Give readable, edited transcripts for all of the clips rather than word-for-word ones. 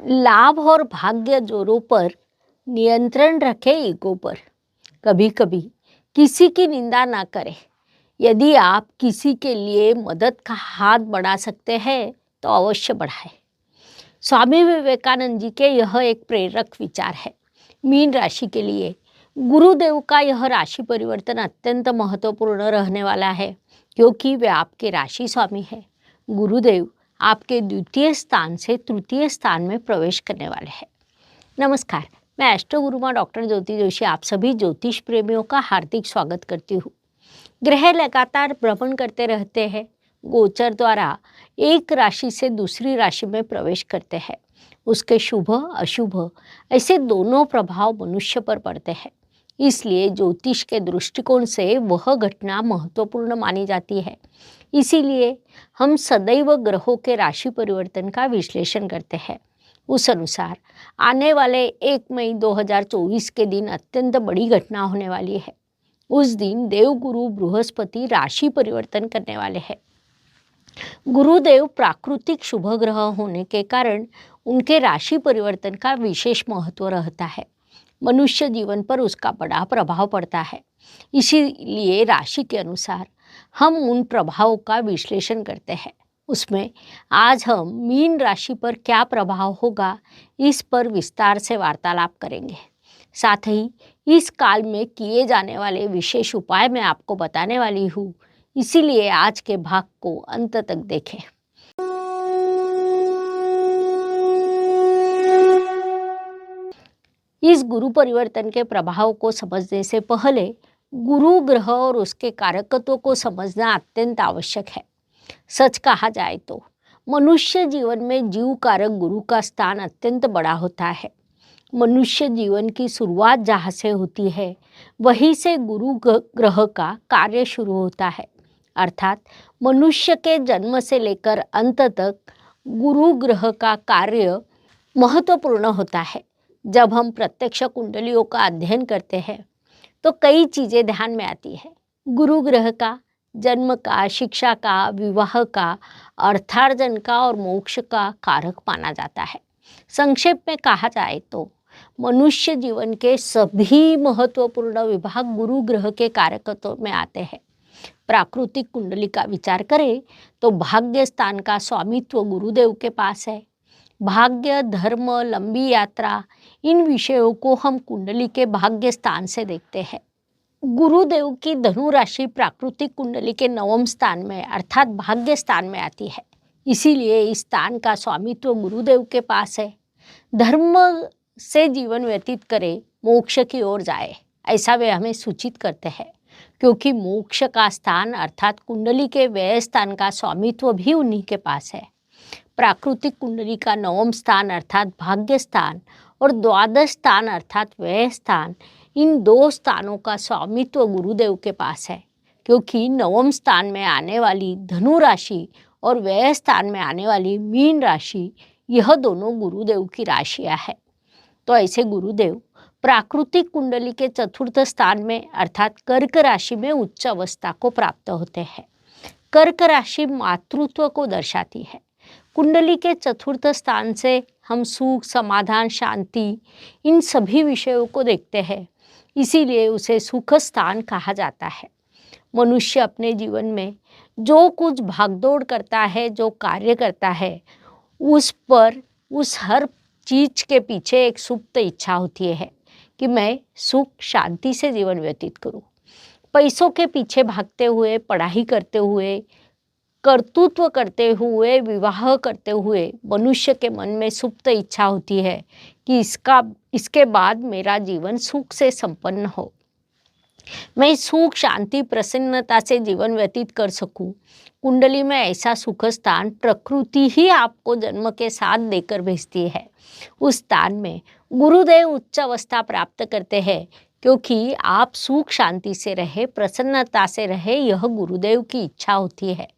लाभ और भाग्य जोरों पर नियंत्रण रखें ईगो पर। कभी कभी किसी की निंदा ना करें। यदि आप किसी के लिए मदद का हाथ बढ़ा सकते हैं तो अवश्य बढ़ाएं। स्वामी विवेकानंद जी के यह एक प्रेरक विचार है। मीन राशि के लिए गुरुदेव का यह राशि परिवर्तन अत्यंत महत्वपूर्ण रहने वाला है, क्योंकि वे आपके राशि स्वामी है। गुरुदेव आपके द्वितीय स्थान से तृतीय स्थान में प्रवेश करने वाले हैं। नमस्कार, मैं एस्ट्रो गुरुमा डॉक्टर ज्योति जोशी आप सभी ज्योतिष प्रेमियों का हार्दिक स्वागत करती हूँ। ग्रह लगातार भ्रमण करते रहते हैं। गोचर द्वारा एक राशि से दूसरी राशि में प्रवेश करते हैं। उसके शुभ अशुभ ऐसे दोनों प्रभाव मनुष्य पर पड़ते हैं। इसलिए ज्योतिष के दृष्टिकोण से वह घटना महत्वपूर्ण मानी जाती है। इसीलिए हम सदैव ग्रहों के राशि परिवर्तन का विश्लेषण करते हैं। उस अनुसार आने वाले 1 मई 2024 के दिन अत्यंत बड़ी घटना होने वाली है। उस दिन देवगुरु बृहस्पति राशि परिवर्तन करने वाले हैं। गुरुदेव प्राकृतिक शुभ ग्रह होने के कारण उनके राशि परिवर्तन का विशेष महत्व रहता है। मनुष्य जीवन पर उसका बड़ा प्रभाव पड़ता है। इसीलिए राशि के अनुसार हम उन प्रभावों का विश्लेषण करते हैं। उसमें आज हम मीन राशि पर क्या प्रभाव होगा, इस पर विस्तार से वार्तालाप करेंगे। साथ ही इस काल में किए जाने वाले विशेष उपाय मैं आपको बताने वाली हूँ। इसीलिए आज के भाग को अंत तक देखें। इस गुरु परिवर्तन के प्रभाव को समझने से पहले गुरु ग्रह और उसके कारकत्वों को समझना अत्यंत आवश्यक है। सच कहा जाए तो मनुष्य जीवन में जीव कारक गुरु का स्थान अत्यंत बड़ा होता है। मनुष्य जीवन की शुरुआत जहाँ से होती है वहीं से गुरु ग्रह का कार्य शुरू होता है। अर्थात मनुष्य के जन्म से लेकर अंत तक गुरु ग्रह का कार्य महत्वपूर्ण होता है। जब हम प्रत्यक्ष कुंडलियों का अध्ययन करते हैं तो कई चीज़ें ध्यान में आती है। गुरु ग्रह का जन्म का, शिक्षा का, विवाह का, अर्थार्जन का और मोक्ष का कारक माना जाता है। संक्षेप में कहा जाए तो मनुष्य जीवन के सभी महत्वपूर्ण विभाग गुरु ग्रह के कारकत्व में आते हैं। प्राकृतिक कुंडली का विचार करें तो भाग्य स्थान का स्वामित्व गुरुदेव के पास है। भाग्य, धर्म, लंबी यात्रा, इन विषयों को हम कुंडली के भाग्य स्थान से देखते हैं। गुरुदेव की धनु राशि प्राकृतिक कुंडली के 9वें स्थान में अर्थात भाग्य स्थान में आती है। इसीलिए इस स्थान का स्वामित्व गुरुदेव के पास है। धर्म से जीवन व्यतीत करे, मोक्ष की ओर जाए, ऐसा वे हमें सूचित करते हैं, क्योंकि मोक्ष का स्थान अर्थात कुंडली के व्यय स्थान का स्वामित्व भी उन्हीं के पास है। प्राकृतिक कुंडली का 9वां स्थान अर्थात भाग्य स्थान और द्वादश स्थान अर्थात व्यय स्थान, इन दो स्थानों का स्वामित्व गुरुदेव के पास है, क्योंकि 9वें स्थान में आने वाली धनु राशि और व्यय स्थान में आने वाली मीन राशि, यह दोनों गुरुदेव की राशियां है। तो ऐसे गुरुदेव प्राकृतिक कुंडली के 4th स्थान में अर्थात कर्क राशि में उच्च अवस्था को प्राप्त होते हैं। कर्क राशि मातृत्व को दर्शाती है। कुंडली के 4th स्थान से हम सुख, समाधान, शांति, इन सभी विषयों को देखते हैं। इसीलिए उसे सुख स्थान कहा जाता है। मनुष्य अपने जीवन में जो कुछ भागदौड़ करता है, जो कार्य करता है, उस हर चीज के पीछे एक सुप्त इच्छा होती है कि मैं सुख शांति से जीवन व्यतीत करूं। पैसों के पीछे भागते हुए, पढ़ाई करते हुए, कर्तृत्व करते हुए, विवाह करते हुए मनुष्य के मन में सुप्त इच्छा होती है कि इसके बाद मेरा जीवन सुख से संपन्न हो, मैं सुख, शांति, प्रसन्नता से जीवन व्यतीत कर सकूं। कुंडली में ऐसा सुख स्थान प्रकृति ही आपको जन्म के साथ देकर भेजती है। उस स्थान में गुरुदेव उच्च अवस्था प्राप्त करते हैं, क्योंकि आप सुख शांति से रहे, प्रसन्नता से रहे, यह गुरुदेव की इच्छा होती है।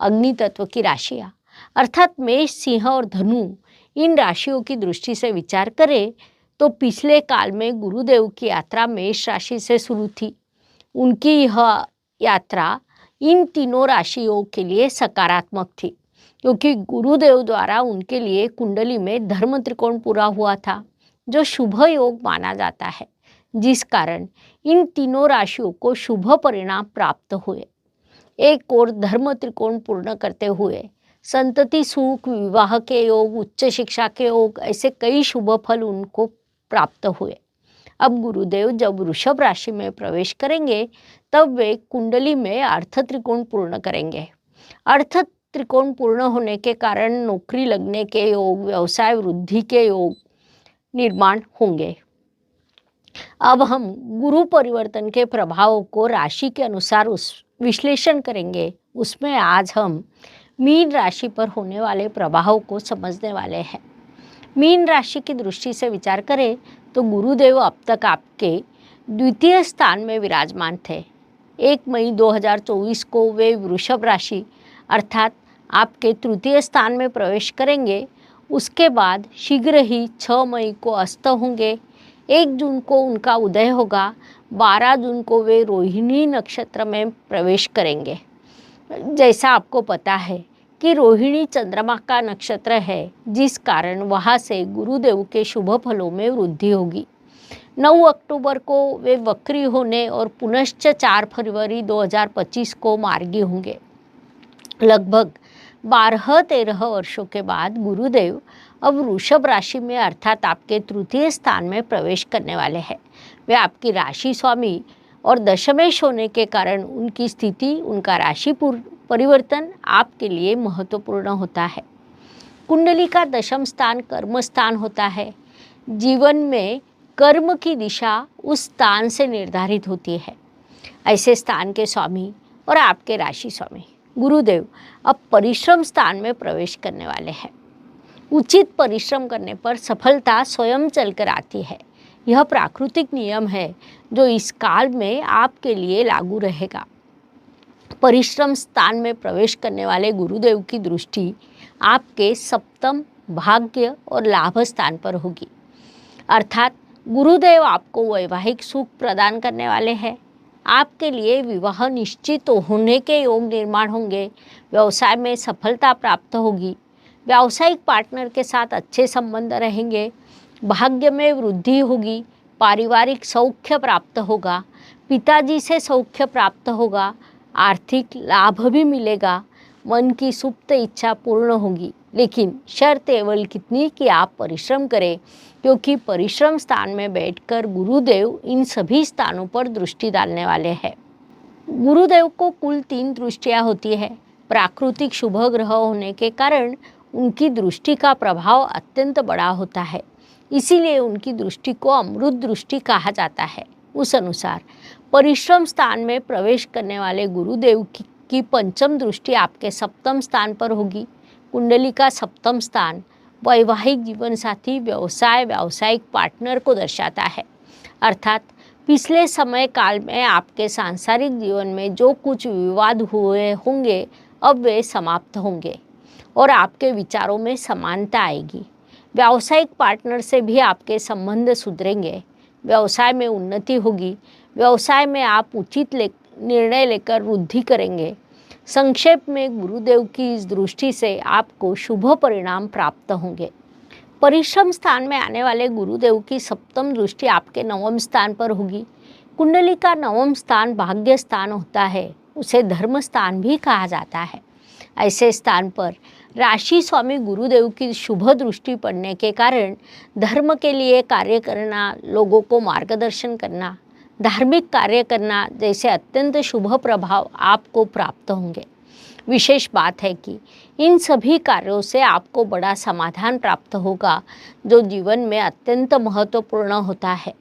अग्नि तत्व की राशियाँ अर्थात मेष, सिंह और धनु, इन राशियों की दृष्टि से विचार करें तो पिछले काल में गुरुदेव की यात्रा मेष राशि से शुरू थी। उनकी यह यात्रा इन तीनों राशियों के लिए सकारात्मक थी। क्योंकि गुरुदेव द्वारा उनके लिए कुंडली में धर्म त्रिकोण पूरा हुआ था, जो शुभ योग माना जाता है, जिस कारण इन तीनों राशियों को शुभ परिणाम प्राप्त हुए। एक और धर्म त्रिकोण पूर्ण करते हुए संतति सुख, विवाह के योग, उच्च शिक्षा के योग, ऐसे कई शुभ फल उनको प्राप्त हुए। अब गुरुदेव जब वृषभ राशि में प्रवेश करेंगे तब वे कुंडली में अर्थ त्रिकोण पूर्ण करेंगे। अर्थ त्रिकोण पूर्ण होने के कारण नौकरी लगने के योग, व्यवसाय वृद्धि के योग निर्माण होंगे। अब हम गुरु परिवर्तन के प्रभावों को राशि के अनुसार उस विश्लेषण करेंगे। उसमें आज हम मीन राशि पर होने वाले प्रभाव को समझने वाले हैं। मीन राशि की दृष्टि से विचार करें तो गुरुदेव अब तक आपके द्वितीय स्थान में विराजमान थे। 1 मई 2024 को वे वृषभ राशि अर्थात आपके तृतीय स्थान में प्रवेश करेंगे। उसके बाद शीघ्र ही 6 मई को अस्त होंगे। 1 जून को उनका उदय होगा। 12 जून को वे रोहिणी नक्षत्र में प्रवेश करेंगे। जैसा आपको पता है कि रोहिणी चंद्रमा का नक्षत्र है, जिस कारण वहाँ से गुरुदेव के शुभ फलों में वृद्धि होगी। 9 अक्टूबर को वे वक्री होने और पुनश्च 4 फरवरी 2025 को मार्गी होंगे। लगभग 12-13 वर्षों के बाद गुरुदेव अब वृषभ राशि में अर्थात आपके तृतीय स्थान में प्रवेश करने वाले हैं। वे आपकी राशि स्वामी और दशमेश होने के कारण उनकी स्थिति, उनका राशि परिवर्तन आपके लिए महत्वपूर्ण होता है। कुंडली का दशम स्थान कर्म स्थान होता है। जीवन में कर्म की दिशा उस स्थान से निर्धारित होती है। ऐसे स्थान के स्वामी और आपके राशि स्वामी गुरुदेव अब परिश्रम स्थान में प्रवेश करने वाले हैं। उचित परिश्रम करने पर सफलता स्वयं चलकर आती है। यह प्राकृतिक नियम है जो इस काल में आपके लिए लागू रहेगा। परिश्रम स्थान में प्रवेश करने वाले गुरुदेव की दृष्टि आपके सप्तम, भाग्य और लाभ स्थान पर होगी। अर्थात गुरुदेव आपको वैवाहिक सुख प्रदान करने वाले हैं। आपके लिए विवाह निश्चित होने के योग निर्माण होंगे। व्यवसाय में सफलता प्राप्त होगी। व्यावसायिक पार्टनर के साथ अच्छे संबंध रहेंगे। भाग्य में वृद्धि होगी। पारिवारिक सौख्य प्राप्त होगा। पिताजी से सौख्य प्राप्त होगा। आर्थिक लाभ भी मिलेगा। मन की सुप्त इच्छा पूर्ण होगी। लेकिन शर्त केवल कितनी कि आप परिश्रम करें, क्योंकि परिश्रम स्थान में बैठकर गुरुदेव इन सभी स्थानों पर दृष्टि डालने वाले हैं। गुरुदेव को कुल 3 दृष्टियाँ होती है। प्राकृतिक शुभ ग्रह होने के कारण उनकी दृष्टि का प्रभाव अत्यंत बड़ा होता है। इसीलिए उनकी दृष्टि को अमृत दृष्टि कहा जाता है। उस अनुसार परिश्रम स्थान में प्रवेश करने वाले गुरुदेव की पंचम दृष्टि आपके सप्तम स्थान पर होगी। कुंडली का सप्तम स्थान वैवाहिक जीवन साथी, व्यवसाय, व्यावसायिक पार्टनर को दर्शाता है। अर्थात पिछले समय काल में आपके सांसारिक जीवन में जो कुछ विवाद हुए होंगे अब वे समाप्त होंगे और आपके विचारों में समानता आएगी। व्यावसायिक पार्टनर से भी आपके संबंध सुधरेंगे। व्यवसाय में उन्नति होगी। व्यवसाय में आप उचित निर्णय लेकर वृद्धि करेंगे। संक्षेप में गुरुदेव की इस दृष्टि से आपको शुभ परिणाम प्राप्त होंगे। परिश्रम स्थान में आने वाले गुरुदेव की सप्तम दृष्टि आपके नवम स्थान पर होगी। कुंडली का नवम स्थान भाग्य स्थान होता है। उसे धर्म स्थान भी कहा जाता है। ऐसे स्थान पर राशि स्वामी गुरुदेव की शुभ दृष्टि पड़ने के कारण धर्म के लिए कार्य करना, लोगों को मार्गदर्शन करना, धार्मिक कार्य करना जैसे अत्यंत शुभ प्रभाव आपको प्राप्त होंगे। विशेष बात है कि इन सभी कार्यों से आपको बड़ा समाधान प्राप्त होगा, जो जीवन में अत्यंत महत्वपूर्ण होता है।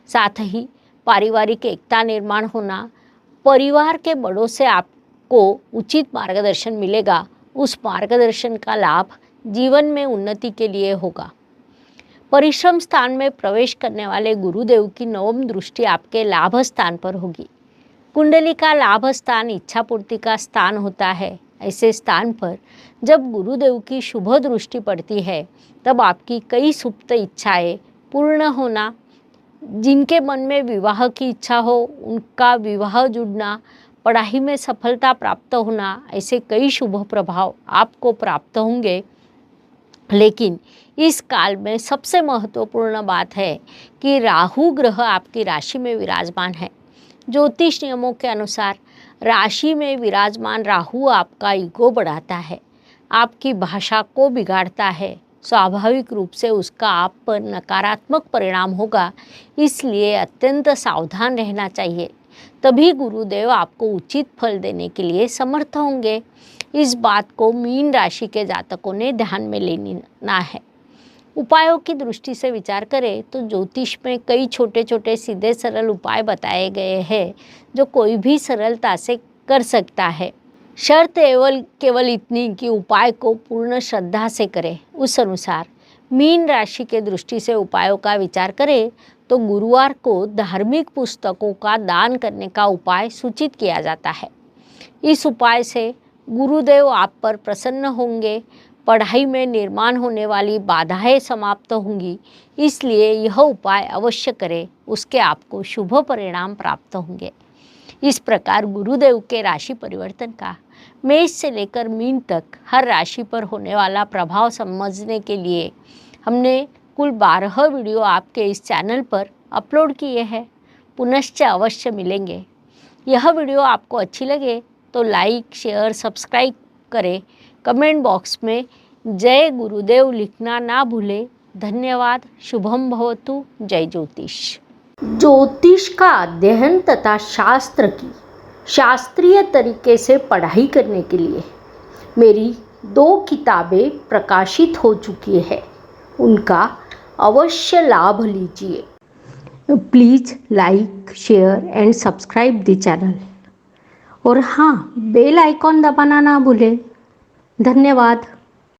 साथ ही पारिवारिक एकता निर्माण होना, परिवार के बड़ों से आपको उचित मार्गदर्शन मिलेगा। उस मार्गदर्शन का लाभ जीवन में उन्नति के लिए होगा। परिश्रम स्थान में प्रवेश करने वाले गुरुदेव की नवम दृष्टि आपके लाभ स्थान पर होगी। कुंडली का लाभ स्थान इच्छा पूर्ति का स्थान होता है। ऐसे स्थान पर जब गुरुदेव की शुभ दृष्टि पड़ती है तब आपकी कई सुप्त इच्छाएं पूर्ण होना, जिनके मन में विवाह की इच्छा हो उनका विवाह जुड़ना, पढ़ाई में सफलता प्राप्त होना, ऐसे कई शुभ प्रभाव आपको प्राप्त होंगे। लेकिन इस काल में सबसे महत्वपूर्ण बात है कि राहु ग्रह आपकी राशि में विराजमान है। ज्योतिष नियमों के अनुसार राशि में विराजमान राहु आपका ईगो बढ़ाता है, आपकी भाषा को बिगाड़ता है। स्वाभाविक रूप से उसका आप पर नकारात्मक परिणाम होगा, इसलिए अत्यंत सावधान रहना चाहिए। तभी गुरुदेव आपको उचित फल देने के लिए समर्थ होंगे। इस बात को मीन राशि के जातकों ने ध्यान में लेना है। उपायों की दृष्टि से विचार करें तो ज्योतिष में कई छोटे छोटे सीधे सरल उपाय बताए गए हैं जो कोई भी सरलता से कर सकता है। शर्त केवल इतनी कि उपाय को पूर्ण श्रद्धा से करें। उस अनुसार मीन राशि के दृष्टि से उपायों का विचार करें तो गुरुवार को धार्मिक पुस्तकों का दान करने का उपाय सूचित किया जाता है। इस उपाय से गुरुदेव आप पर प्रसन्न होंगे, पढ़ाई में निर्माण होने वाली बाधाएं समाप्त होंगी, इसलिए यह उपाय अवश्य करें, उसके आपको शुभ परिणाम प्राप्त होंगे। इस प्रकार गुरुदेव के राशि परिवर्तन का मेष से लेकर मीन तक हर राशि पर होने वाला प्रभाव समझने के लिए हमने कुल 12 वीडियो आपके इस चैनल पर अपलोड किए हैं। पुनश्च अवश्य मिलेंगे। यह वीडियो आपको अच्छी लगे तो लाइक, शेयर, सब्सक्राइब करें। कमेंट बॉक्स में जय गुरुदेव लिखना ना भूलें। धन्यवाद। शुभम भवतु। जय ज्योतिष। ज्योतिष का अध्ययन तथा शास्त्र की शास्त्रीय तरीके से पढ़ाई करने के लिए मेरी 2 किताबें प्रकाशित हो चुकी है, उनका अवश्य लाभ लीजिए। Please like, share and subscribe the channel. और हाँ, बेल आइकॉन दबाना ना भूलें। धन्यवाद।